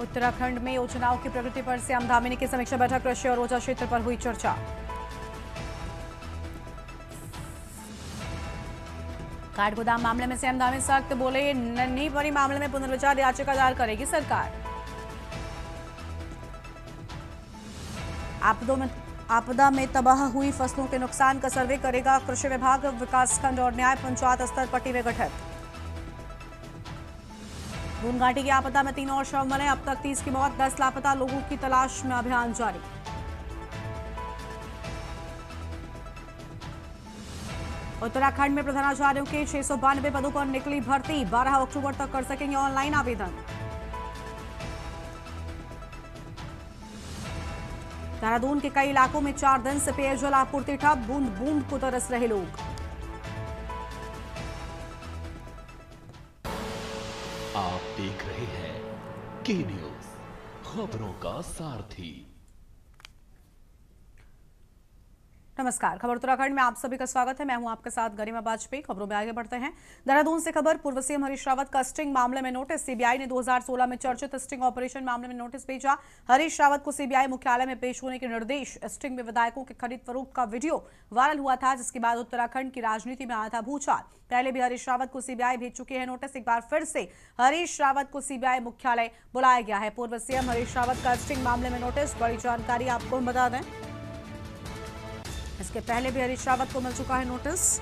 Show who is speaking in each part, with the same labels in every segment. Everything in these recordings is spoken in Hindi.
Speaker 1: उत्तराखंड में योजनाओं की प्रगति पर सीएम धामी की समीक्षा बैठक, कृषि और ऊर्जा क्षेत्र पर हुई चर्चा। काठगोदाम मामले में सीएम धामी सख्त, बोले नन्ही भरी मामले में पुनर्विचार याचिका दायर करेगी सरकार। आपदा में तबाह हुई फसलों के नुकसान का सर्वे करेगा कृषि विभाग, विकासखंड और न्याय पंचायत स्तर पर टीमें गठित। दून घाटी की आपदा में 3 और शव मिले, अब तक 30 की मौत, 10 लापता लोगों की तलाश में अभियान जारी। उत्तराखंड में प्रधानाचार्यों के 692 पदों पर निकली भर्ती, 12 अक्टूबर तक कर सकेंगे ऑनलाइन आवेदन। देहरादून के कई इलाकों में 4 दिन से पेयजल आपूर्ति ठप, बूंद बूंद को तरस रहे लोग।
Speaker 2: आप देख रहे हैं के न्यूज, खबरों का सारथी।
Speaker 1: नमस्कार, खबर उत्तराखंड में आप सभी का स्वागत है। मैं हूं आपके साथ गरिमा वाजपेयी। खबरों में आगे बढ़ते हैं। देहरादून से खबर, पूर्व सीएम हरीश रावत का स्टिंग मामले में नोटिस, सीबीआई ने 2016 में चर्चित स्टिंग ऑपरेशन मामले में नोटिस भेजा। हरीश रावत को सीबीआई मुख्यालय में पेश होने के निर्देश। स्टिंग में विधायकों के खरीद फरोख्त का वीडियो वायरल हुआ था, जिसके बाद उत्तराखंड की राजनीति में आया था भूचाल। पहले भी हरीश रावत को सीबीआई भेज चुके हैं नोटिस, एक बार फिर से हरीश रावत को सीबीआई मुख्यालय बुलाया गया है। पूर्व सीएम हरीश रावत का स्टिंग मामले में नोटिस, बड़ी जानकारी आपको हम बता दें, इसके पहले भी हरीश रावत को मिल चुका है नोटिस।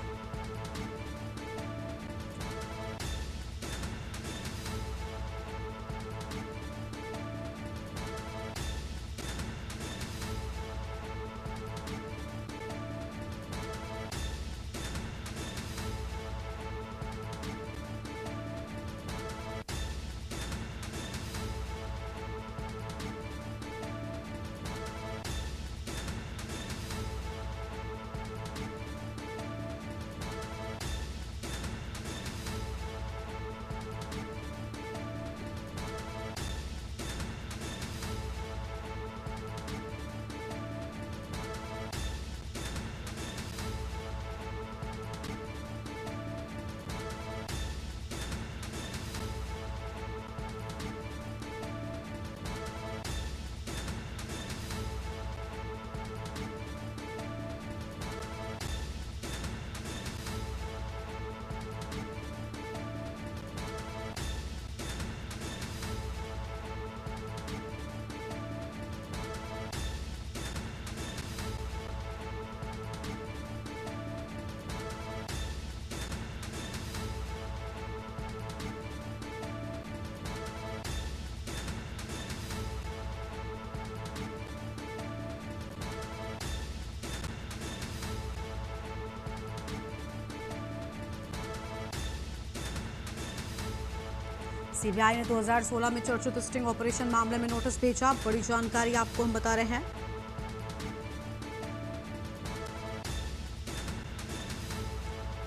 Speaker 1: सीबीआई ने 2016 में चर्चित स्टिंग ऑपरेशन मामले में नोटिस भेजा, बड़ी जानकारी आपको हम बता रहे हैं।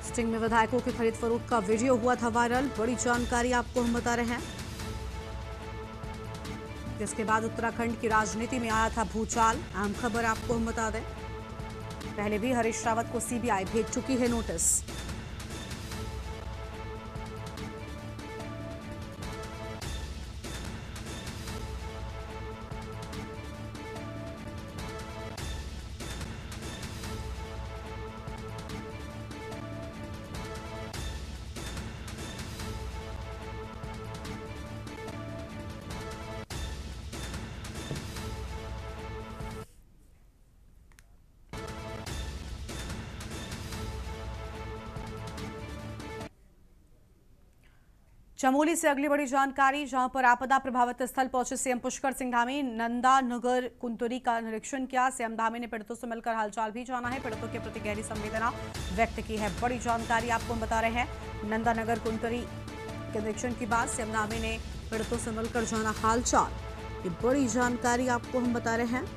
Speaker 1: स्टिंग में विधायकों की खरीद फरोख्त का वीडियो हुआ था वायरल, बड़ी जानकारी आपको हम बता रहे हैं, जिसके बाद उत्तराखंड की राजनीति में आया था भूचाल। अहम खबर आपको हम बता दें, पहले भी हरीश रावत को सीबीआई भेज चुकी है नोटिस। चमोली से अगली बड़ी जानकारी, जहां पर आपदा प्रभावित स्थल पहुंचे सीएम पुष्कर सिंह धामी, नंदा नगर कुंतुरी का निरीक्षण किया। सीएम धामी ने पीड़ितों से मिलकर हालचाल भी जाना है, पीड़ितों के प्रति गहरी संवेदना व्यक्त की है। बड़ी जानकारी आपको हम बता रहे हैं, नंदा नगर कुंतुरी के निरीक्षण के बाद सीएम धामी ने पीड़ितों से मिलकर जाना हालचाल, ये बड़ी जानकारी आपको हम बता रहे हैं।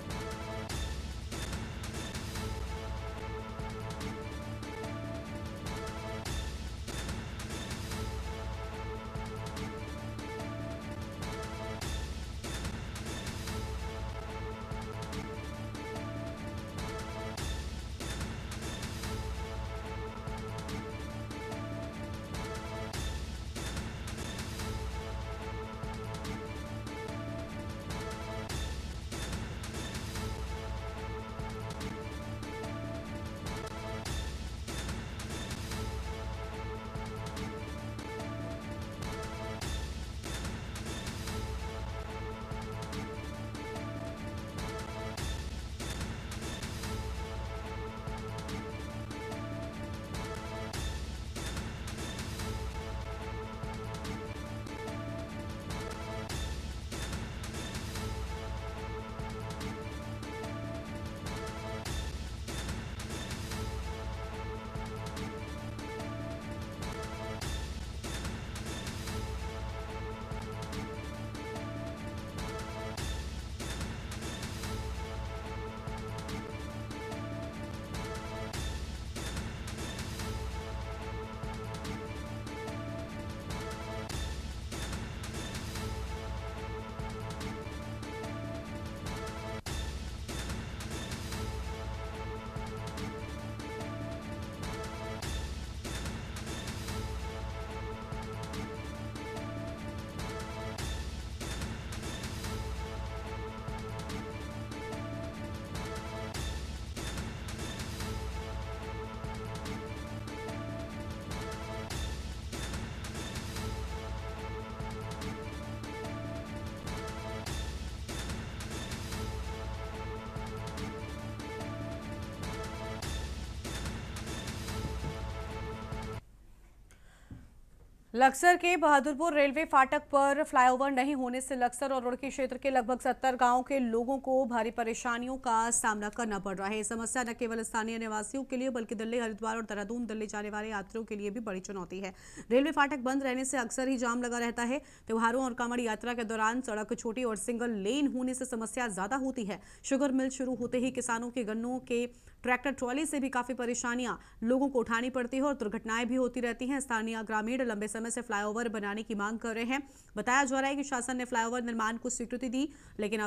Speaker 1: लक्सर के बहादुरपुर रेलवे फाटक पर फ्लाईओवर नहीं होने से लक्सर और रुड़की क्षेत्र के लगभग 70 गांवों के लोगों को भारी परेशानियों का सामना करना पड़ रहा है। ये समस्या न केवल स्थानीय निवासियों के लिए बल्कि दिल्ली, हरिद्वार और देहरादून दिल्ली जाने वाले यात्रियों के लिए भी बड़ी चुनौती है। रेलवे फाटक बंद रहने से अक्सर ही जाम लगा रहता है। त्योहारों और कांवड़ यात्रा के दौरान सड़क छोटी और सिंगल लेन होने से समस्या ज्यादा होती है। शुगर मिल शुरू होते ही किसानों के गन्नों के ट्रैक्टर ट्रॉली से भी काफी परेशानियां लोगों को उठानी पड़ती है और दुर्घटनाएं भी होती रहती हैं। स्थानीय ग्रामीण लंबे समय से फ्लाईओवर बनाने की मांग कर रहे हैं। बताया जा रहा है कि शासन ने फ्लाईओवर निर्माण को स्वीकृति दी, लेकिन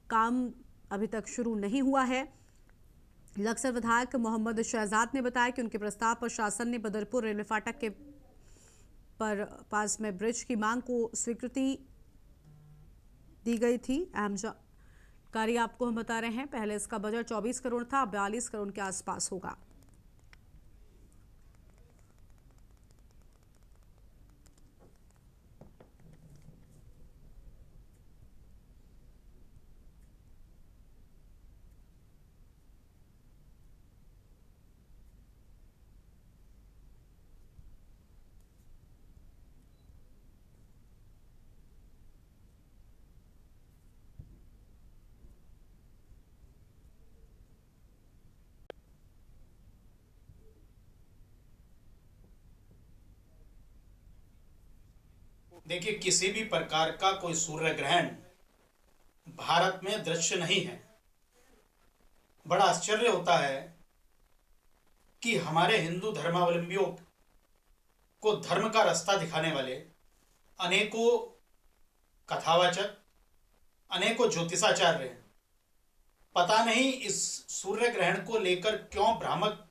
Speaker 1: काम अभी तक शुरू नहीं हुआ है। लक्सर विधायक मोहम्मद शहजाद ने बताया कि उनके प्रस्ताव पर शासन ने बदरपुर रेलवे फाटक के पास में ब्रिज की मांग को स्वीकृति दी गई थी। अहम जानकारी आपको हम बता रहे हैं। पहले इसका बजट 24 करोड़ था, अब 42 करोड़ के आसपास होगा।
Speaker 3: देखिए, किसी भी प्रकार का कोई सूर्य ग्रहण भारत में दृश्य नहीं है। बड़ा आश्चर्य होता है कि हमारे हिंदू धर्मावलंबियों को धर्म का रास्ता दिखाने वाले अनेकों कथावाचक, अनेकों ज्योतिषाचार्य पता नहीं इस सूर्य ग्रहण को लेकर क्यों भ्रामक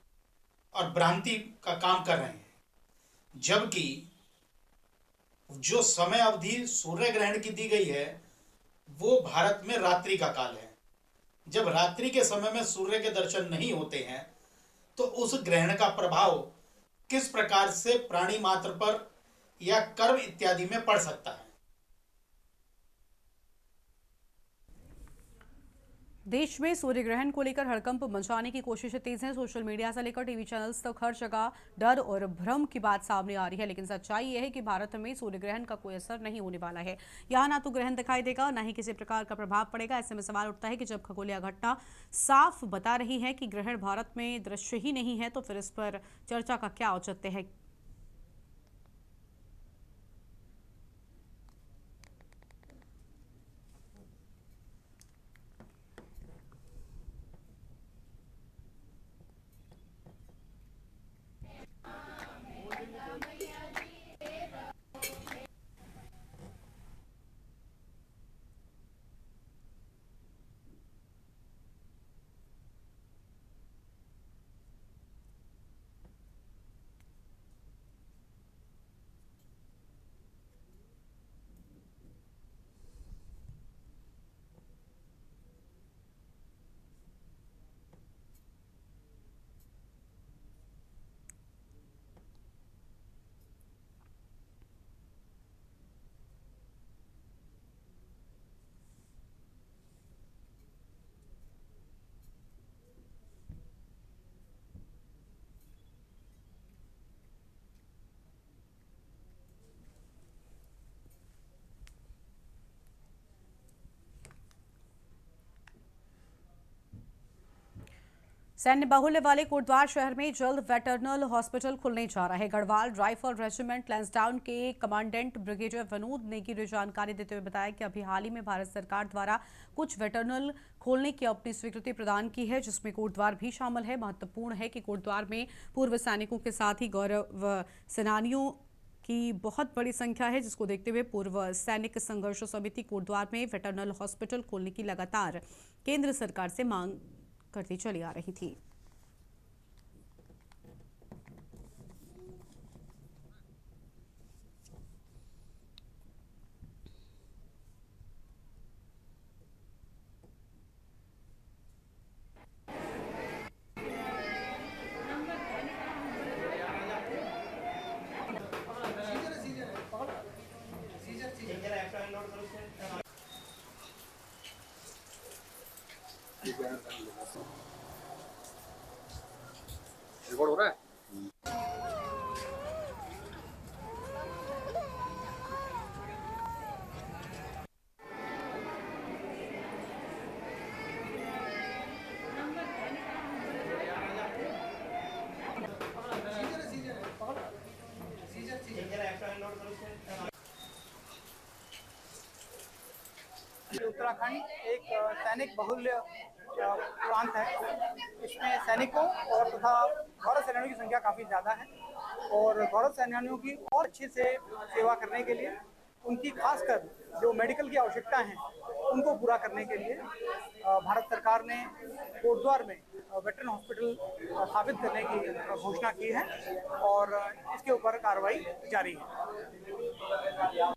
Speaker 3: और भ्रांति का काम कर रहे हैं, जबकि जो समय अवधि सूर्य ग्रहण की दी गई है वो भारत में रात्रि का काल है। जब रात्रि के समय में सूर्य के दर्शन नहीं होते हैं तो उस ग्रहण का प्रभाव किस प्रकार से प्राणी मात्र पर या कर्म इत्यादि में पड़ सकता है।
Speaker 1: देश में सूर्य ग्रहण को लेकर हड़कंप मचाने की कोशिशें तेज हैं। सोशल मीडिया से लेकर टीवी चैनल्स तक हर जगह डर और भ्रम की बात सामने आ रही है, लेकिन सच्चाई यह है कि भारत में सूर्य ग्रहण का कोई असर नहीं होने वाला है। यहाँ ना तो ग्रहण दिखाई देगा, ना ही किसी प्रकार का प्रभाव पड़ेगा। ऐसे में सवाल उठता है कि जब खगोलीय घटना साफ बता रही है कि ग्रहण भारत में दृश्य ही नहीं है, तो फिर इस पर चर्चा का क्या औचित्य है। सैन्य बाहुल्य वाले कोटद्वार शहर में जल्द वेटरनल हॉस्पिटल खुलने जा रहा है। गढ़वाल राइफल रेजिमेंट लैंसडाउन के कमांडेंट ब्रिगेडियर विनोद नेगी ने जानकारी देते हुए बताया कि अभी हाल ही में भारत सरकार द्वारा कुछ वेटरनल खोलने की अपनी स्वीकृति प्रदान की है, जिसमें कोटद्वार भी शामिल है। महत्वपूर्ण है कि कोटद्वार में पूर्व सैनिकों के साथ ही गौरव सेनानियों की बहुत बड़ी संख्या है, जिसको देखते हुए पूर्व सैनिक संघर्ष समिति कोटद्वार में वेटरनल हॉस्पिटल खोलने की लगातार केंद्र सरकार से मांग करती चली आ रही थी।
Speaker 4: रिकॉर्ड हो रहा है। उत्तराखंड एक सैनिक बहुल्य प्रांत है। इसमें सैनिकों और तथा गौरव सेनानियों की संख्या काफ़ी ज़्यादा है और गौरव सेनानियों की और अच्छे से सेवा करने के लिए उनकी खासकर जो मेडिकल की आवश्यकता है उनको पूरा करने के लिए भारत सरकार ने कोटद्वार में वेटरन हॉस्पिटल स्थापित करने की घोषणा की है और इसके ऊपर कार्रवाई जारी है।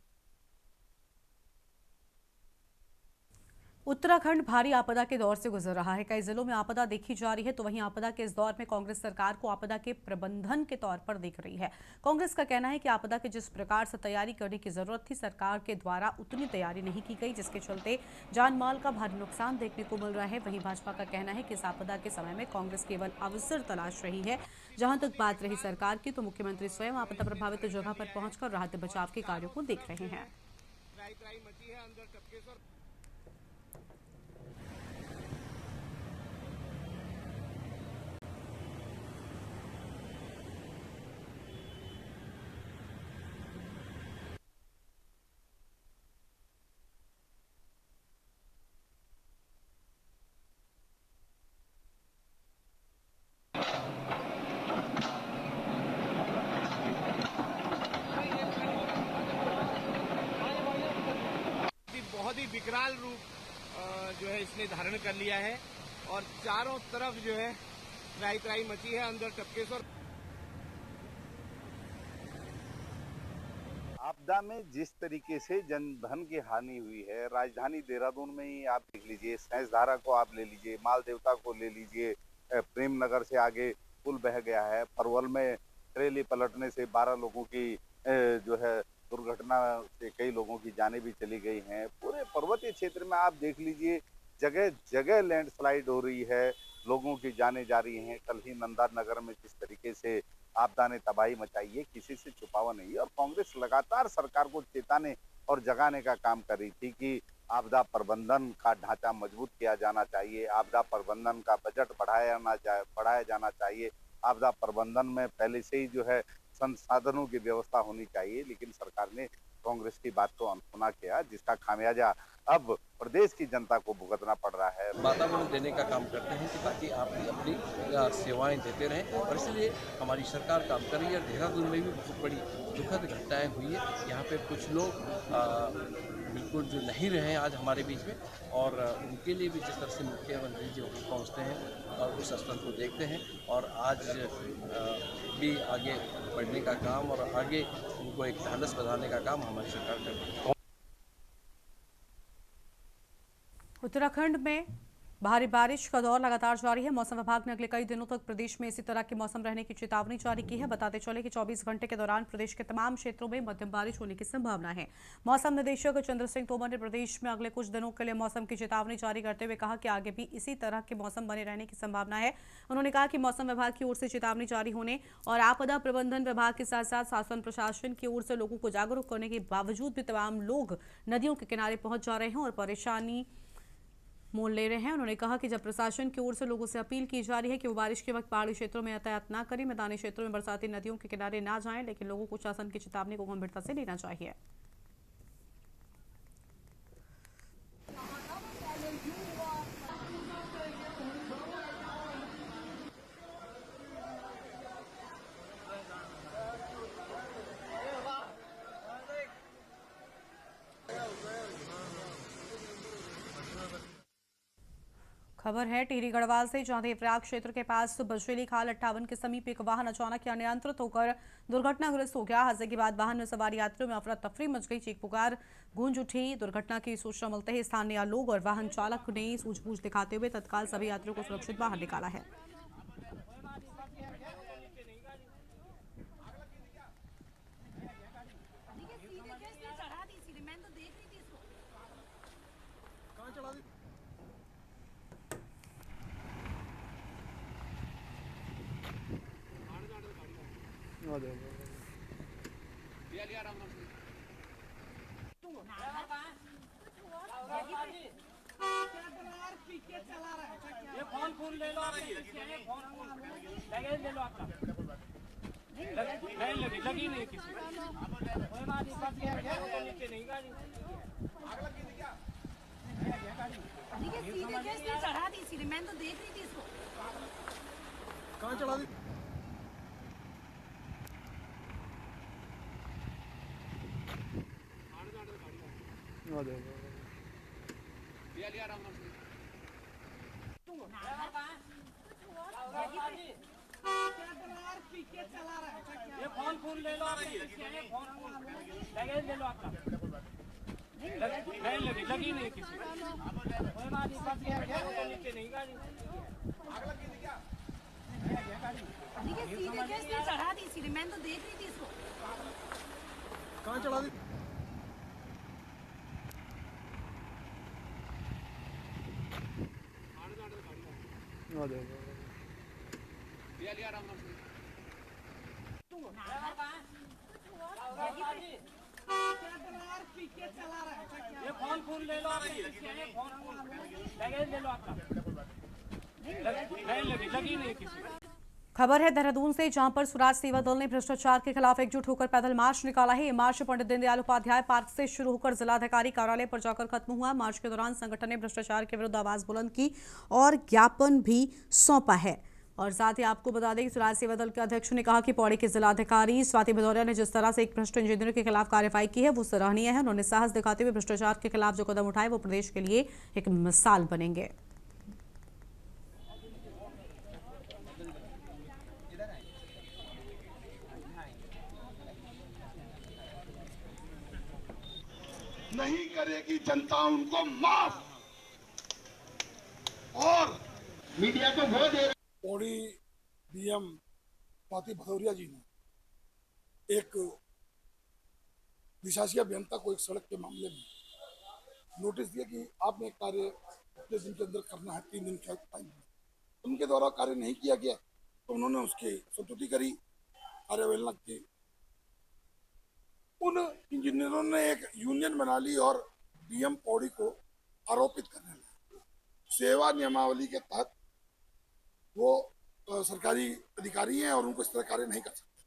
Speaker 1: उत्तराखंड भारी आपदा के दौर से गुजर रहा है। कई जिलों में आपदा देखी जा रही है, तो वहीं आपदा के इस दौर में कांग्रेस सरकार को आपदा के प्रबंधन के तौर पर देख रही है। कांग्रेस का कहना है कि आपदा की जिस प्रकार से तैयारी करने की जरूरत थी, सरकार के द्वारा उतनी तैयारी नहीं की गई, जिसके चलते जान माल का भारी नुकसान देखने को मिल रहा है। वहीं भाजपा का कहना है कि इस आपदा के समय में कांग्रेस केवल अवसर तलाश रही है। जहां तक बात रही सरकार की, तो मुख्यमंत्री स्वयं आपदा प्रभावित जगह पर पहुंचकर राहत बचाव के कार्यों को देख रहे हैं।
Speaker 5: बहुत ही विकराल रूप जो है इसने धारण कर लिया है और चारों तरफ जो है त्राही त्राही मची है। अंदर टपकेश्वर
Speaker 6: आपदा में जिस तरीके से जनधन की हानि हुई है, राजधानी देहरादून में ही आप देख लीजिए, सहसधारा को आप ले लीजिए, माल देवता को ले लीजिए, प्रेम नगर से आगे पुल बह गया है, परवल में ट्रेली पलटने से 12 लोगों की जो है दुर्घटना से कई लोगों की जानें भी चली गई हैं। पूरे पर्वतीय क्षेत्र में आप देख लीजिए, जगह जगह लैंडस्लाइड हो रही है, लोगों की जानें जा रही हैं। कल ही नंदा नगर में जिस तरीके से आपदा ने तबाही मचाई है, किसी से छुपावा नहीं है और कांग्रेस लगातार सरकार को चेताने और जगाने का काम कर रही थी कि आपदा प्रबंधन का ढांचा मजबूत किया जाना चाहिए, आपदा प्रबंधन का बजट बढ़ाया जाना चाहिए, आपदा प्रबंधन में पहले से ही जो है संसाधनों की व्यवस्था होनी चाहिए। लेकिन सरकार ने कांग्रेस की बात को अनसुना किया, जिसका खामियाजा अब प्रदेश की जनता को भुगतना पड़ रहा है।
Speaker 7: वातावरण देने का काम करते हैं कि ताकि आप अपनी सेवाएं देते रहें और इसलिए हमारी सरकार काम कर रही है। देहरादून में भी बहुत बड़ी दुखद घटनाएं हुई है। यहाँ पे कुछ लोग बिल्कुल जो नहीं रहे आज हमारे बीच में और उनके लिए भी जिस तरह से मुख्यमंत्री जी वहाँ पहुँचते हैं और उस स्थल को देखते हैं और आज भी आगे बढ़ने का काम और आगे उनको एक ढांढस बधाने का काम हमारी सरकार कर रही है।
Speaker 1: उत्तराखंड में भारी बारिश का दौर लगातार जारी है। मौसम विभाग ने अगले कई दिनों तक प्रदेश में इसी तरह के मौसम रहने की चेतावनी जारी की है। बताते चले कि 24 घंटे के दौरान प्रदेश के तमाम क्षेत्रों में मध्यम बारिश होने की संभावना है। मौसम निदेशक चंद्र सिंह तोमर ने प्रदेश में अगले कुछ दिनों के लिए मौसम की चेतावनी जारी करते हुए कहा कि आगे भी इसी तरह के मौसम बने रहने की संभावना है। उन्होंने कहा कि मौसम विभाग की ओर से चेतावनी जारी होने और आपदा प्रबंधन विभाग के साथ साथ शासन प्रशासन की ओर से लोगों को जागरूक करने के बावजूद भी तमाम लोग नदियों के किनारे पहुंच जा रहे हैं और परेशानी मोल ले रहे हैं। उन्होंने कहा कि जब प्रशासन की ओर से लोगों से अपील की जा रही है कि वो बारिश के वक्त पहाड़ी क्षेत्रों में यातायात ना करें, मैदानी क्षेत्रों में बरसाती नदियों के किनारे ना जाएं, लेकिन लोगों को शासन की चेतावनी को गंभीरता से लेना चाहिए। खबर है टिहरी गढ़वाल से, जहां देवप्रयाग क्षेत्र के पास बजरेली खाल 58 के समीप एक वाहन अचानक अनियंत्रित होकर दुर्घटनाग्रस्त हो गया। हादसे के बाद वाहन में सवार यात्रियों में अफरा तफरी मच गई, चीख पुकार गूंज उठी। दुर्घटना की सूचना मिलते ही स्थानीय लोग और वाहन चालक ने सूझबूझ दिखाते हुए तत्काल सभी यात्रियों को सुरक्षित बाहर निकाला है।
Speaker 8: ये फोन ले लो, लगेज ले लो आपका। नहीं लगी नहीं किसी कोई बात नहीं, नीचे नहीं गाड़ी
Speaker 9: देखिए सीधे क्या इसने चढ़ा दी सीधे, मैं तो देख रही थी इसको।
Speaker 4: कहाँ चढ़ा दी?
Speaker 8: ये फोन ले लो, लगेज ले लो आपका। नहीं लगी नहीं किसी नीचे नहीं गाड़ी।
Speaker 9: देखिए सीधे क्या इसने चढ़ा दी सीधे, मैं तो देख रही थी इसको।
Speaker 4: कहाँ चढ़ा दी?
Speaker 8: ये फोन ले लो, लगेज ले लो आपका। नहीं लगी नहीं किसी।
Speaker 1: खबर है देहरादून से, जहां पर स्वराज सेवा दल ने भ्रष्टाचार के खिलाफ एकजुट होकर पैदल मार्च निकाला है। ये मार्च पंडित दीनदयाल उपाध्याय पार्क से शुरू होकर जिलाधिकारी कार्यालय पर जाकर खत्म हुआ। मार्च के दौरान संगठन ने भ्रष्टाचार के विरुद्ध आवाज बुलंद की और ज्ञापन भी सौंपा है। और साथ ही आपको बता दें कि स्वराज सेवा दल के अध्यक्ष ने कहा कि पौड़ी के जिलाधिकारी स्वाति भदौरिया ने जिस तरह से एक भ्रष्ट इंजीनियर के खिलाफ कार्रवाई की है वो सराहनीय है। उन्होंने साहस दिखाते हुए भ्रष्टाचार के खिलाफ जो कदम उठाए वो प्रदेश के लिए एक मिसाल बनेंगे।
Speaker 10: नहीं करेगी जनता उनको माफ, और मीडिया को वो दे।
Speaker 11: पौड़ी डीएम स्वाति भदौरिया जी ने एक विशासी अभियंता को एक सड़क के मामले में नोटिस दिया कि आपने कार्य अपने दिन के अंदर करना है, 3 दिन का टाइम। उनके द्वारा कार्य नहीं किया गया तो उन्होंने उसकी संतुष्टि करी, कार्यवहेलना की। उन इंजीनियरों ने एक यूनियन बना ली और डीएम पौड़ी को आरोपित करने लगे। सेवा नियमावली के तहत वो सरकारी अधिकारी हैं और उनको इस तरह कार्य नहीं कर सकते।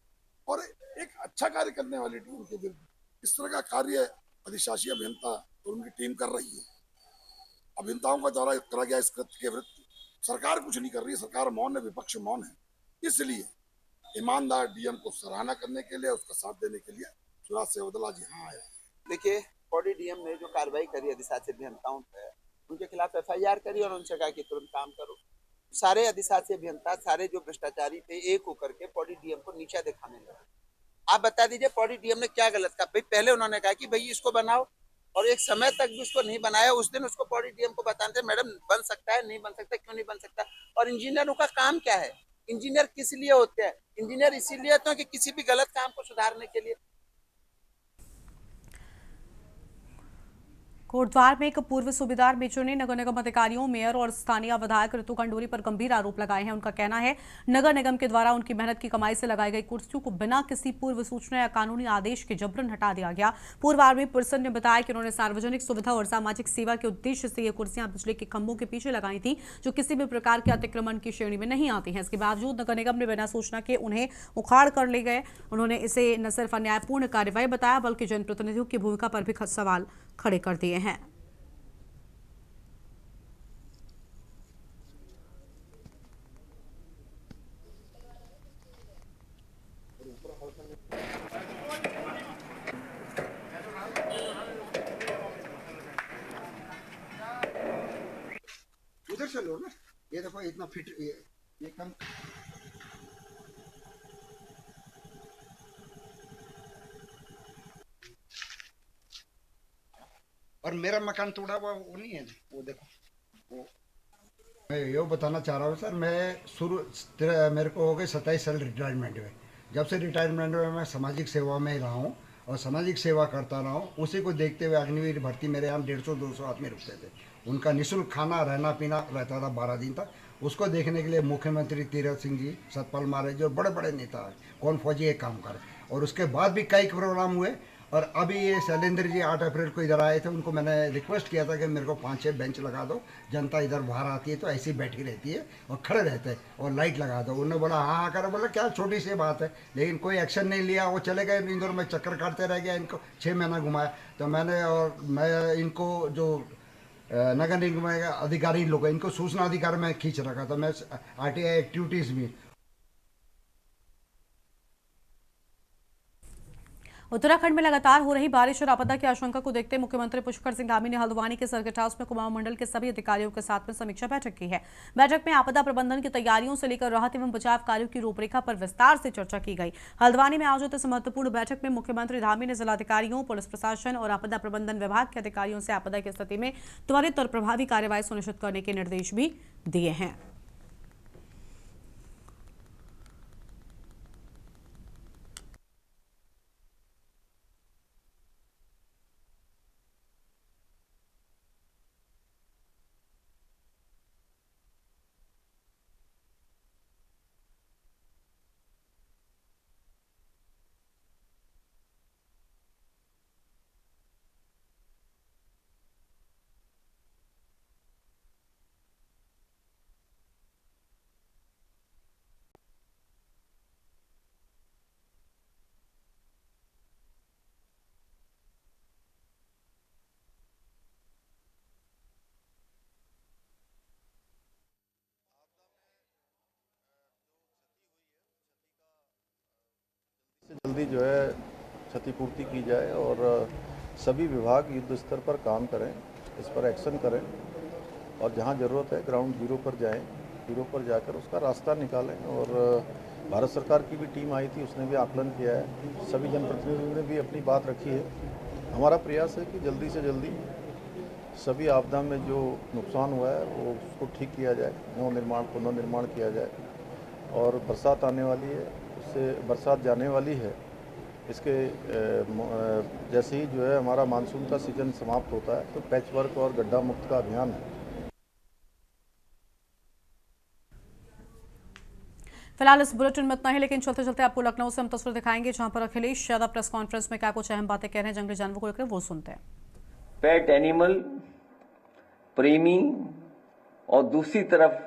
Speaker 11: और एक अच्छा कार्य करने वाली टीम के विरुद्ध इस तरह का कार्य अधिशासी अभियंता और उनकी टीम कर रही है। अभियंताओं का द्वारा करा गया इस कृत्य के विरुद्ध सरकार कुछ नहीं कर रही है। सरकार मौन है, विपक्ष मौन है। इसलिए ईमानदार डीएम को सराहना करने के लिए, उसका साथ देने के लिए स्वराज सेवा दल आज यहाँ आया।
Speaker 12: देखिए, पौड़ी डीएम ने जो कार्रवाई करी अधिशासी अभियंताओं पर, उनके खिलाफ एफआईआर करी और उनसे कहा कि तुरंत काम करो। सारे अधिशासी अभियंता, सारे जो भ्रष्टाचारी थे, एक होकर के पौड़ी डीएम को नीचा दिखाने लगे। आप बता दीजिए पौड़ी डीएम ने क्या गलत कहा? भाई पहले उन्होंने कहा कि भाई इसको बनाओ, और एक समय तक भी उसको नहीं बनाया। उस दिन उसको पौड़ी डीएम को बताते मैडम बन सकता है, नहीं बन सकता, क्यों नहीं बन सकता। और इंजीनियरों का काम क्या है? इंजीनियर किस लिए होते हैं? इंजीनियर इसीलिए होते हैं कि किसी भी गलत काम को सुधारने के लिए।
Speaker 1: कोटद्वार में एक पूर्व सूबेदार मेजर ने नगर निगम अधिकारियों, मेयर और स्थानीय विधायक ऋतु खंडूरी पर गंभीर आरोप लगाए हैं। उनका कहना है नगर निगम के द्वारा उनकी मेहनत की कमाई से लगाई गई कुर्सियों को बिना किसी पूर्व सूचना या कानूनी आदेश के जबरन हटा दिया गया। पूर्व आर्मी पर्सन ने बताया कि उन्होंने सार्वजनिक सुविधा और सामाजिक सेवा के उद्देश्य से ये कुर्सियां बिजली के खंभों के पीछे लगाई थी, जो किसी भी प्रकार के अतिक्रमण की श्रेणी में नहीं आती हैं। इसके बावजूद नगर निगम ने बिना सूचना के उन्हें उखाड़ कर ले गए। उन्होंने इसे न सिर्फ अन्यायपूर्ण कार्रवाई बताया, बल्कि जनप्रतिनिधियों की भूमिका पर भी सवाल खड़े कर दिए हैं।
Speaker 10: उधर से लो ना, ये देखो इतना फिट, ये कम। और मेरा मकान तोड़ा हुआ वो नहीं है, वो देखो वो। मैं ये बताना चाह रहा हूँ सर, मैं मेरे को हो गए 27 साल रिटायरमेंट में। जब से रिटायरमेंट में मैं सामाजिक सेवा में रहा हूँ और सामाजिक सेवा करता रहा हूँ। उसी को देखते हुए अग्निवीर भर्ती मेरे यहाँ 150-200 आदमी रुकते थे। उनका निःशुल्क खाना, रहना पीना रहता था 12 दिन तक। उसको देखने के लिए मुख्यमंत्री तीरथ सिंह जी, सतपाल महाराज जो बड़े बड़े नेता कौन फौजी एक काम करे। और उसके बाद भी कई प्रोग्राम हुए। और अभी ये शैलेंद्र जी 8 अप्रैल को इधर आए थे। उनको मैंने रिक्वेस्ट किया था कि मेरे को 5-6 बेंच लगा दो, जनता इधर बाहर आती है तो ऐसी बैठी रहती है और खड़े रहते हैं, और लाइट लगा दो। उन्होंने बोला हाँ हाँ करो। बोला क्या छोटी सी बात है, लेकिन कोई एक्शन नहीं लिया। वो चले गए इंदौर में, चक्कर काटते रह गया। इनको 6 महीना घुमाया। तो मैं इनको जो नगर निगम के अधिकारी लोग, इनको सूचना अधिकार में खींच रखा था मैं आरटीआई एक्टिविटीज में।
Speaker 1: उत्तराखंड में लगातार हो रही बारिश और आपदा की आशंका को देखते मुख्यमंत्री पुष्कर सिंह धामी ने हल्द्वानी के सर्किट हाउस में कुमाऊं मंडल के सभी अधिकारियों के साथ में समीक्षा बैठक की है। बैठक में आपदा प्रबंधन की तैयारियों से लेकर राहत एवं बचाव कार्यों की रूपरेखा पर विस्तार से चर्चा की गई। हल्द्वानी में आयोजित इस महत्वपूर्ण बैठक में मुख्यमंत्री धामी ने जिलाधिकारियों, पुलिस प्रशासन और आपदा प्रबंधन विभाग के अधिकारियों से आपदा की स्थिति में त्वरित और प्रभावी कार्रवाई सुनिश्चित करने के निर्देश भी दिए हैं।
Speaker 13: जल्दी जो है क्षतिपूर्ति की जाए और सभी विभाग युद्ध स्तर पर काम करें, इस पर एक्शन करें और जहां ज़रूरत है ग्राउंड जीरो पर जाएं, जीरो पर जाकर उसका रास्ता निकालें। और भारत सरकार की भी टीम आई थी, उसने भी आकलन किया है, सभी जनप्रतिनिधियों ने भी अपनी बात रखी है। हमारा प्रयास है कि जल्दी से जल्दी सभी आपदा में जो नुकसान हुआ है वो उसको ठीक किया जाए, पुनर्निर्माण किया जाए। और बरसात आने वाली है, उससे बरसात जाने वाली है, इसके जैसे ही जो है हमारा मानसून का सीजन समाप्त होता है तो पैच वर्क और गड्ढा मुक्त का अभियान है।
Speaker 1: फिलहाल इस बुलेटिन में इतना ही, लेकिन चलते चलते आपको लखनऊ से हम तस्वीर दिखाएंगे जहां पर अखिलेश यादव प्रेस कॉन्फ्रेंस में क्या कुछ अहम बातें कह रहे हैं जंगली जानवरों को लेकर, वो सुनते हैं।
Speaker 14: पेट एनिमल प्रेमी और दूसरी तरफ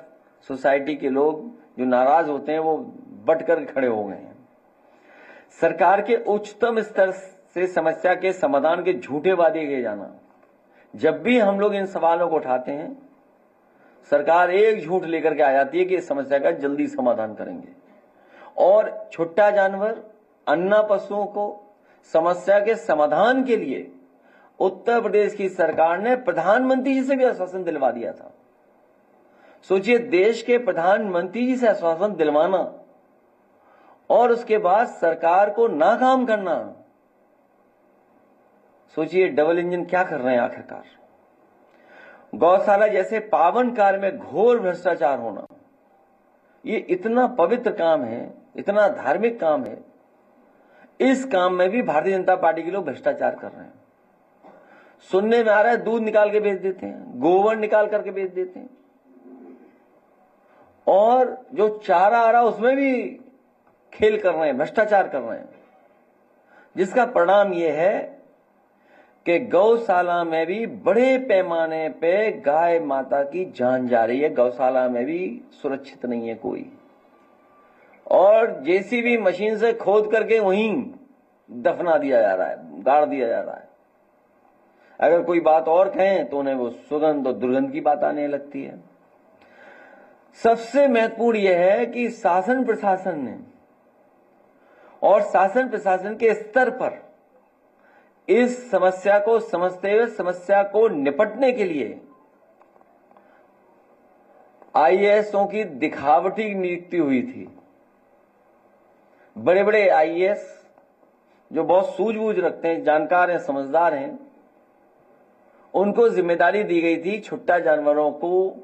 Speaker 14: सोसाइटी के लोग जो नाराज होते हैं वो बट कर खड़े हो गए हैं। सरकार के उच्चतम स्तर से समस्या के समाधान के झूठे वादे किए जाना, जब भी हम लोग इन सवालों को उठाते हैं सरकार एक झूठ लेकर के आ जाती है कि इस समस्या का जल्दी समाधान करेंगे। और छुट्टा जानवर, अन्ना पशुओं को समस्या के समाधान के लिए उत्तर प्रदेश की सरकार ने प्रधानमंत्री जी से भी आश्वासन दिलवा दिया था। सोचिए, देश के प्रधानमंत्री जी से आश्वासन दिलवाना और उसके बाद सरकार को नाकाम करना, सोचिए डबल इंजन क्या कर रहे हैं आखिरकार। गौशाला जैसे पावन कार्य में घोर भ्रष्टाचार होना, ये इतना पवित्र काम है, इतना धार्मिक काम है, इस काम में भी भारतीय जनता पार्टी के लोग भ्रष्टाचार कर रहे हैं। सुनने में आ रहा है दूध निकाल के बेच देते हैं, गोबर निकाल करके बेच देते हैं, और जो चारा आ रहा उसमें भी खेल कर रहे हैं, भ्रष्टाचार कर रहे हैं, जिसका परिणाम यह है कि गौशाला में भी बड़े पैमाने पे गाय माता की जान जा रही है। गौशाला में भी सुरक्षित नहीं है कोई, और जेसीबी मशीन से खोद करके वहीं दफना दिया जा रहा है, गाड़ दिया जा रहा है। अगर कोई बात और कहें तो उन्हें वो सुगंध और दुर्गंध की बात आने लगती है। सबसे महत्वपूर्ण यह है कि शासन प्रशासन ने और शासन प्रशासन के स्तर पर इस समस्या को समझते हुए समस्या को निपटने के लिए आईएएसओं की दिखावटी नियुक्ति हुई थी। बड़े बड़े आईएएस जो बहुत सूझबूझ रखते हैं, जानकार हैं, समझदार हैं, उनको जिम्मेदारी दी गई थी छुट्टा जानवरों को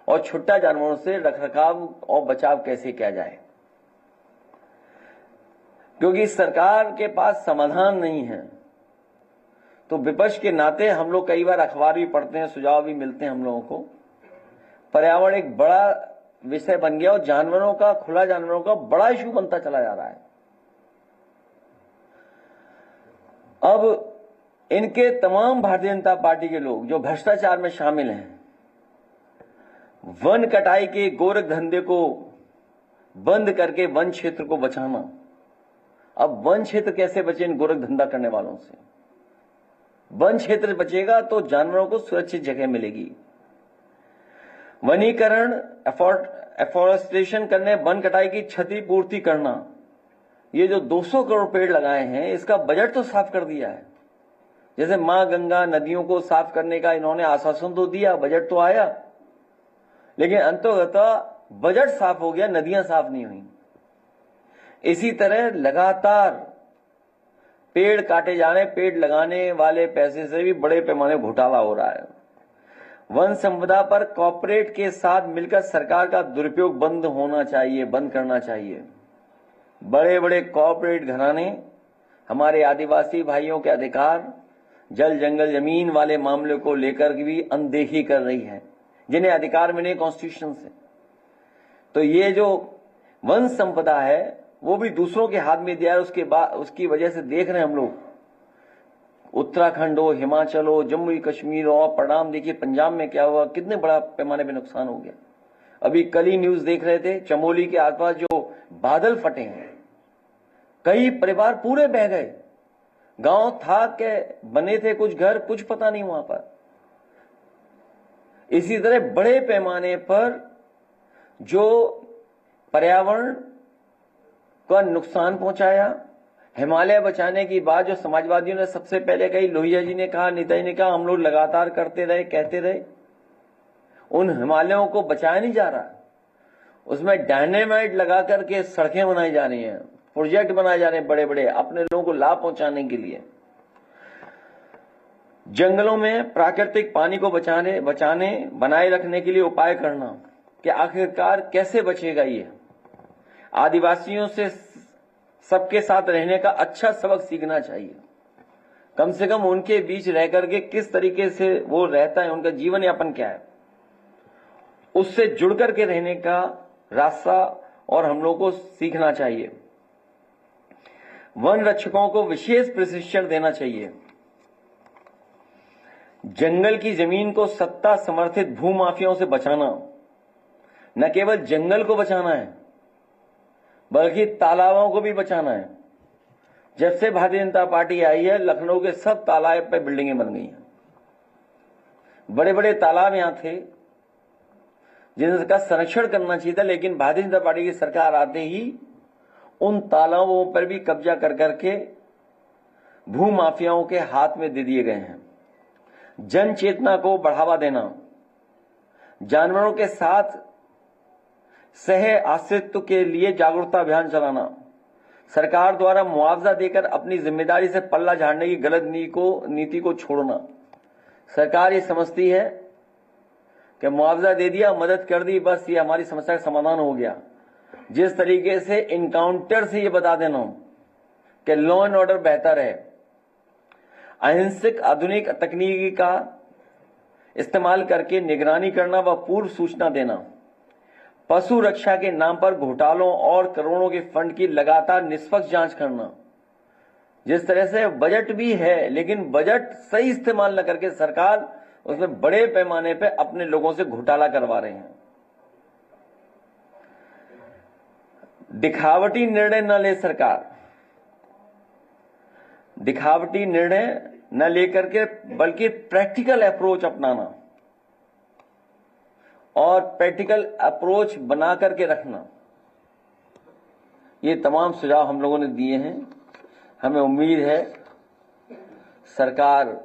Speaker 14: और छुट्टा जानवरों से रखरखाव और बचाव कैसे किया जाए, क्योंकि सरकार के पास समाधान नहीं है। तो विपक्ष के नाते हम लोग कई बार अखबार भी पढ़ते हैं, सुझाव भी मिलते हैं हम लोगों को। पर्यावरण एक बड़ा विषय बन गया और जानवरों का, खुला जानवरों का बड़ा इशू बनता चला जा रहा है। अब इनके तमाम भारतीय जनता पार्टी के लोग जो भ्रष्टाचार में शामिल हैं, वन कटाई के गोरख धंधे को बंद करके वन क्षेत्र को बचाना। अब वन क्षेत्र कैसे बचे इन गोरख धंधा करने वालों से? वन क्षेत्र बचेगा तो जानवरों को सुरक्षित जगह मिलेगी। वनीकरण, एफोरेस्टेशन करने, वन कटाई की क्षतिपूर्ति करना, ये जो 200 करोड़ पेड़ लगाए हैं इसका बजट तो साफ कर दिया है। जैसे मां गंगा नदियों को साफ करने का इन्होंने आश्वासन तो दिया, बजट तो आया, लेकिन अंततः बजट साफ हो गया, नदियां साफ नहीं हुई। इसी तरह लगातार पेड़ काटे जा रहे हैं, पेड़ लगाने वाले पैसे से भी बड़े पैमाने घोटाला हो रहा है। वन संपदा पर कॉर्पोरेट के साथ मिलकर सरकार का दुरुपयोग बंद होना चाहिए, बंद करना चाहिए। बड़े बड़े कॉर्पोरेट घराने हमारे आदिवासी भाइयों के अधिकार, जल जंगल जमीन वाले मामले को लेकर भी अनदेखी कर रही है, जिन्हें अधिकार मिले कॉन्स्टिट्यूशन से। तो ये जो वन संपदा है वो भी दूसरों के हाथ में दिया है। उसकी वजह से देख रहे हैं हम लोग, उत्तराखंड हो, हिमाचल हो, जम्मू कश्मीर हो, परिणाम देखिए पंजाब में क्या हुआ, कितने बड़ा पैमाने पे नुकसान हो गया। अभी कल ही न्यूज देख रहे थे, चमोली के आसपास जो बादल फटे हैं, कई परिवार पूरे बह गए। गांव था के बने थे कुछ घर, कुछ पता नहीं वहां पर। इसी तरह बड़े पैमाने पर जो पर्यावरण का नुकसान पहुंचाया, हिमालय बचाने की बात जो समाजवादियों ने सबसे पहले कही, लोहिया जी ने कहा, नेताजी ने कहा, हम लोग लगातार करते रहे, कहते रहे, उन हिमालयों को बचाया नहीं जा रहा। उसमें डायनेमाइट लगा करके सड़कें बनाई जा रही हैं, प्रोजेक्ट बनाए जा रहे हैं बड़े बड़े, अपने लोगों को लाभ पहुंचाने के लिए। जंगलों में प्राकृतिक पानी को बनाए रखने के लिए उपाय करना कि आखिरकार कैसे बचेगा ये। आदिवासियों से सबके साथ रहने का अच्छा सबक सीखना चाहिए। कम से कम उनके बीच रह करके किस तरीके से वो रहता है, उनका जीवन यापन क्या है, उससे जुड़ करके रहने का रास्ता और हम लोग को सीखना चाहिए। वन रक्षकों को विशेष प्रशिक्षण देना चाहिए। जंगल की जमीन को सत्ता समर्थित भूमाफियाओं से बचाना, न केवल जंगल को बचाना है बल्कि तालाबों को भी बचाना है। जब से भारतीय जनता पार्टी आई है, लखनऊ के सब तालाब पे बिल्डिंगें बन गई हैं। बड़े बड़े तालाब यहां थे जिनका संरक्षण करना चाहिए था, लेकिन भारतीय जनता पार्टी की सरकार आते ही उन तालाबों पर भी कब्जा कर करके भूमाफियाओं के हाथ में दे दिए गए हैं। जन चेतना को बढ़ावा देना, जानवरों के साथ सह अस्तित्व के लिए जागरूकता अभियान चलाना, सरकार द्वारा मुआवजा देकर अपनी जिम्मेदारी से पल्ला झाड़ने की गलत नीति को छोड़ना। सरकार ये समझती है कि मुआवजा दे दिया, मदद कर दी, बस ये हमारी समस्या का समाधान हो गया। जिस तरीके से इनकाउंटर से ये बता देना कि लॉ एंड ऑर्डर बेहतर है, अहिंसक आधुनिक तकनीकी का इस्तेमाल करके निगरानी करना व पूर्व सूचना देना, पशु रक्षा के नाम पर घोटालों और करोड़ों के फंड की लगातार निष्पक्ष जांच करना। जिस तरह से बजट भी है, लेकिन बजट सही इस्तेमाल न करके सरकार उसमें बड़े पैमाने पे अपने लोगों से घोटाला करवा रहे हैं। दिखावटी निर्णय न ले सरकार, दिखावटी निर्णय न लेकर के बल्कि प्रैक्टिकल अप्रोच अपनाना और प्रैक्टिकल अप्रोच बना करके रखना, ये तमाम सुझाव हम लोगों ने दिए हैं। हमें उम्मीद है सरकार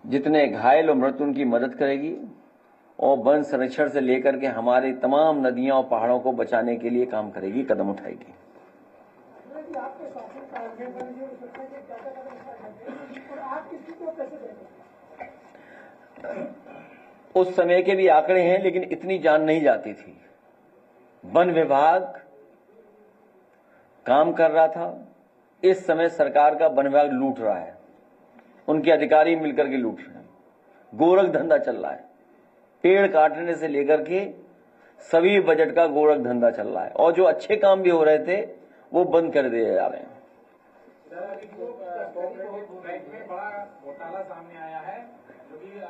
Speaker 14: जितने घायल और मृत उनकी मदद करेगी और वन संरक्षण से लेकर के हमारी तमाम नदियों और पहाड़ों को बचाने के लिए काम करेगी, कदम उठाएगी। उस समय के भी आंकड़े हैं, लेकिन इतनी जान नहीं जाती थी। वन विभाग काम कर रहा था, इस समय सरकार का वन विभाग लूट रहा है, उनके अधिकारी मिलकर के लूट रहे हैं। गोरख धंधा चल रहा है, पेड़ काटने से लेकर के सभी बजट का गोरख धंधा चल रहा है, और जो अच्छे काम भी हो रहे थे वो बंद कर दिए जा रहे हैं।
Speaker 15: बड़ा घोटाला सामने आया है,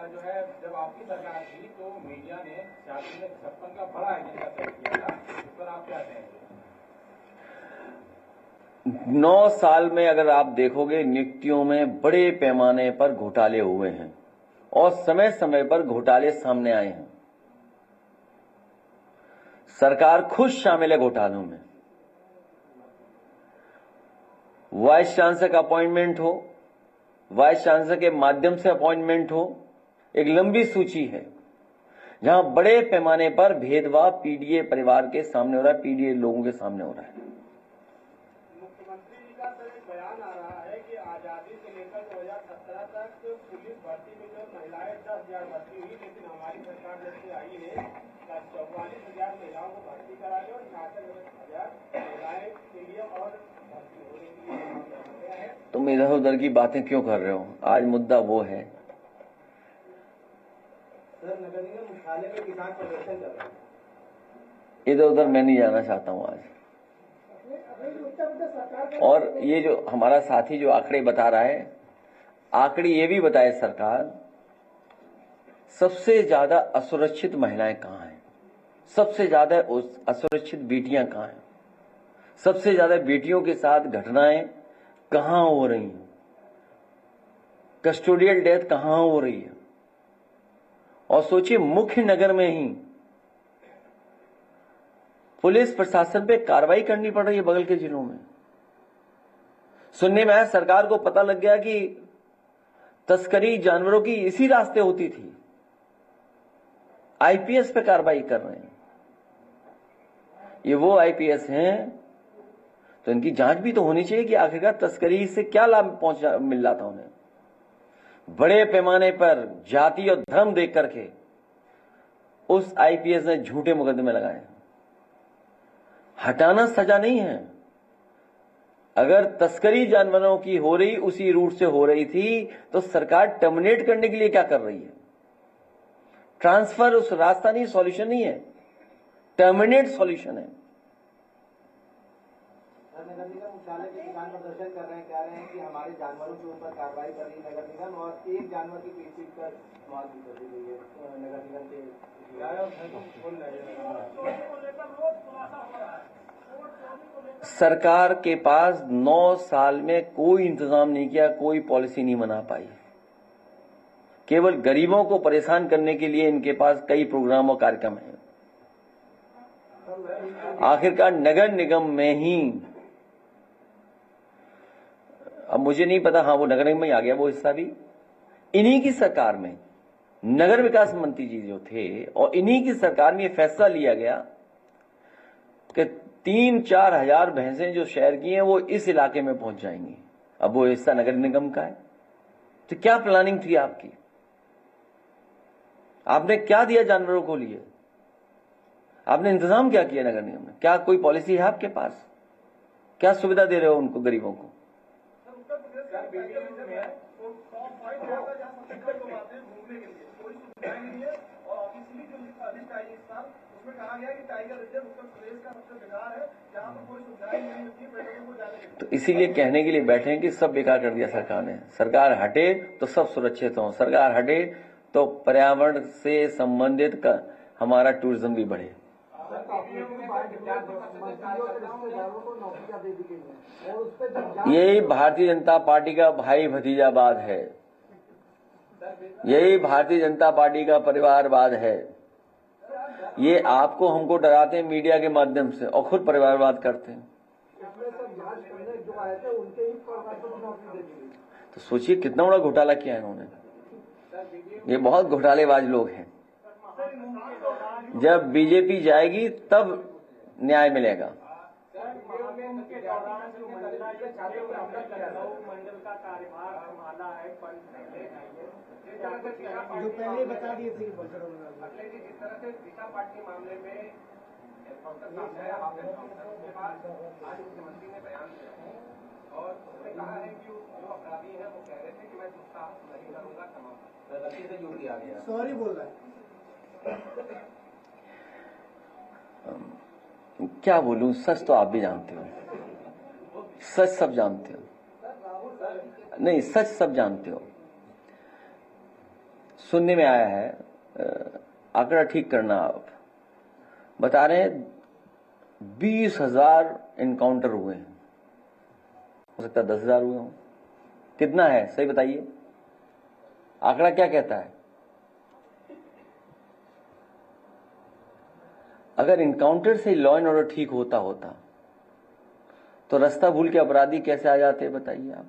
Speaker 15: जो है जब आपकी सरकार थी तो मीडिया ने 56 का बड़ा एजेंडा तय किया था, इस पर आप क्या कहेंगे?
Speaker 14: 9 साल में अगर आप देखोगे नियुक्तियों में बड़े पैमाने पर घोटाले हुए हैं और समय समय पर घोटाले सामने आए हैं। सरकार खुद शामिल है घोटालों में। वाइस चांसलर का अपॉइंटमेंट हो, वाइस चांसलर के माध्यम से अपॉइंटमेंट हो, एक लंबी सूची है जहां बड़े पैमाने पर भेदभाव पीडीए परिवार के सामने हो रहा है, पीडीए लोगों के सामने हो रहा है।
Speaker 15: मुख्यमंत्री जी का तो एक बयान आ रहा है कि आजादी से लेकर 2017 तक पुलिस भर्ती में जो महिलाएं 10,000 भर्ती हुई, लेकिन हमारी सरकार जब से आई है 44,000 महिलाओं को भर्ती करा दी और 66,000 महिलाएं के लिए और भर्ती होने के लिए।
Speaker 14: तुम इधर उधर की बातें क्यों कर रहे हो? आज मुद्दा वो है।
Speaker 15: सर, नगर निगम मुख्यालय में किसान प्रदर्शन कर रहे हैं।
Speaker 14: इधर उधर मैं नहीं जाना चाहता हूं आज। और ये जो हमारा साथी जो आंकड़े बता रहा है, आंकड़े ये भी बताए सरकार, सबसे ज्यादा असुरक्षित महिलाएं कहां हैं, सबसे ज्यादा असुरक्षित बेटियां कहां हैं, सबसे ज्यादा बेटियों के साथ घटनाएं कहां हो रही हैं, कस्टोडियल डेथ कहां हो रही है। और सोचिए, मुख्य नगर में ही पुलिस प्रशासन पे कार्रवाई करनी पड़ रही है बगल के जिलों में। सुनने में आया सरकार को पता लग गया कि तस्करी जानवरों की इसी रास्ते होती थी। आईपीएस पे कार्रवाई कर रहे हैं। ये वो आईपीएस हैं तो इनकी जांच भी तो होनी चाहिए कि आखिरकार तस्करी से क्या लाभ मिल रहा था उन्हें। बड़े पैमाने पर जाति और धर्म देख करके उस आईपीएस ने झूठे मुकदमे लगाए। हटाना सजा नहीं है। अगर तस्करी जानवरों की हो रही, उसी रूट से हो रही थी, तो सरकार टर्मिनेट करने के लिए क्या कर रही है? ट्रांसफर उस रास्ता नहीं, सॉल्यूशन नहीं है, टर्मिनेट सॉल्यूशन है।
Speaker 15: नगर निगम मुख्यालय के किसान प्रदर्शन कर रहे हैं, कह रहे हैं कि हमारे जानवरों के ऊपर कार्रवाई कर रही है नगर निगम, और एक जानवर की पीट कर मौत भी कर दी गई है नगर निगम के।
Speaker 14: सरकार के पास 9 साल में कोई इंतजाम नहीं किया, कोई पॉलिसी नहीं बना पाई। केवल गरीबों को परेशान करने के लिए इनके पास कई प्रोग्राम और कार्यक्रम हैं। आखिरकार नगर निगम में ही, अब मुझे नहीं पता, हाँ वो नगर निगम में आ गया वो हिस्सा भी, इन्हीं की सरकार में नगर विकास मंत्री जी जो थे और इन्हीं की सरकार में यह फैसला लिया गया कि 3-4 हजार भैंसें जो शहर की हैं वो इस इलाके में पहुंच जाएंगी। अब वो हिस्सा नगर निगम का है। तो क्या प्लानिंग थी आपकी? आपने क्या दिया जानवरों को लिए? आपने इंतजाम क्या किया नगर निगम में? क्या कोई पॉलिसी है आपके पास? क्या सुविधा दे रहे हो उनको, गरीबों को? तो इसीलिए कहने के लिए बैठे हैं कि सब बेकार कर दिया सरकार ने। सरकार हटे तो सब सुरक्षित हो, सरकार हटे तो पर्यावरण से संबंधित हमारा टूरिज्म भी बढ़े। यही भारतीय जनता पार्टी का भाई भतीजावाद है, यही भारतीय जनता पार्टी का परिवारवाद है। ये आपको हमको डराते हैं मीडिया के माध्यम से और खुद परिवारवाद करते हैं। तो सोचिए कितना बड़ा घोटाला किया है इन्होंने। ये बहुत घोटालेबाज लोग हैं। जब बीजेपी जाएगी तब न्याय मिलेगा।
Speaker 15: जो पहले बता दिए थे जिस तरह से दिशा पार्टी मामले में आज मुख्यमंत्री ने बयान दिया और उसने कहा है कि जो अपराधी है वो कह रहे थे कि मैं दुस्साहस नहीं करूंगा, गलती से जुड़ दिया गया, सॉरी बोल रहा है।
Speaker 14: क्या बोलूं, सच तो आप भी जानते हो, सच सब जानते हो। नहीं, सच सब जानते हो। सुनने में आया है, आंकड़ा ठीक करना, आप बता रहे हैं 20,000 एनकाउंटर हुए हैं सकता है 10,000 हुए हों। कितना है सही बताइए, आंकड़ा क्या कहता है? अगर इनकाउंटर से लॉ एंड ऑर्डर ठीक होता तो रास्ता भूल के अपराधी कैसे आ जाते बताइए आप।